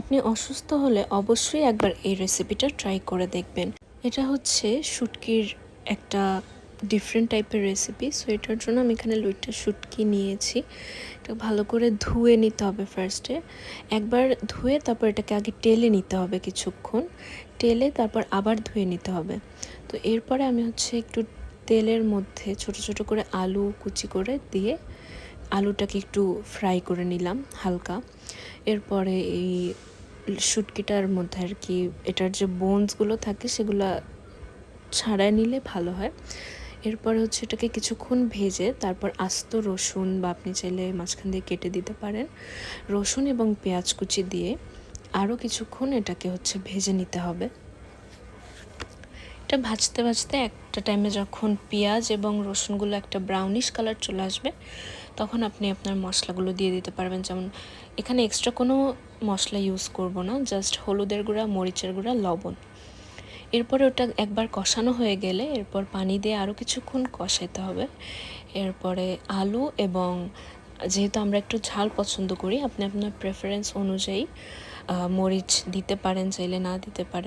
আপনি অসুস্থ হলে অবশ্যই একবার এই রেসিপিটা ট্রাই করে দেখবেন। এটা হচ্ছে শুটকির একটা ডিফারেন্ট টাইপের রেসিপি। সো এটার জন্য আমি এখানে 2টা শুটকি নিয়েছি। এটা ভালো করে ধুয়ে নিতে হবে ফার্স্টে। একবার ধুয়ে তারপর এটাকে আগে টেলে নিতে হবে কিছুক্ষণ। টেলে তারপর আবার ধুয়ে নিতে হবে। তো এরপরে আমি হচ্ছে একটু তেলের মধ্যে ছোট ছোট করে আলু কুচি করে দিয়ে আলুটাকে একটু ফ্রাই করে নিলাম হালকা। এরপরে এই শুটকিটার মধ্যে আর কি এটার যে বোনসগুলো থাকে সেগুলো ছাড়াই নিলে ভালো হয়। এরপরে হচ্ছে এটাকে কিছুক্ষণ ভেজে তারপর আস্ত রসুন বা আপনি চাইলে মাঝখান দিয়ে কেটে দিতে পারেন, রসুন এবং পেঁয়াজ কুচি দিয়ে আরও কিছুক্ষণ এটাকে হচ্ছে ভেজে নিতে হবে। এটা ভাজতে ভাজতে একটা টাইমে যখন পেঁয়াজ এবং রসুনগুলো একটা ব্রাউনিশ কালার চলে আসবে তখন আপনি আপনার মশলাগুলো দিয়ে দিতে পারবেন। যেমন এখানে এক্সট্রা কোনো মশলা ইউজ করব না, জাস্ট হলুদের গুঁড়া, মরিচের গুঁড়া, লবণ। এরপরে ওটা একবার কষানো হয়ে গেলে এরপর পানি দিয়ে আরও কিছুক্ষণ কষাতে হবে। এরপরে আলু এবং যেহেতু আমরা একটু ঝাল পছন্দ করি, আপনি আপনার প্রেফারেন্স অনুযায়ী মরিচ দিতে পারেন, চাইলে না দিতে পারেন।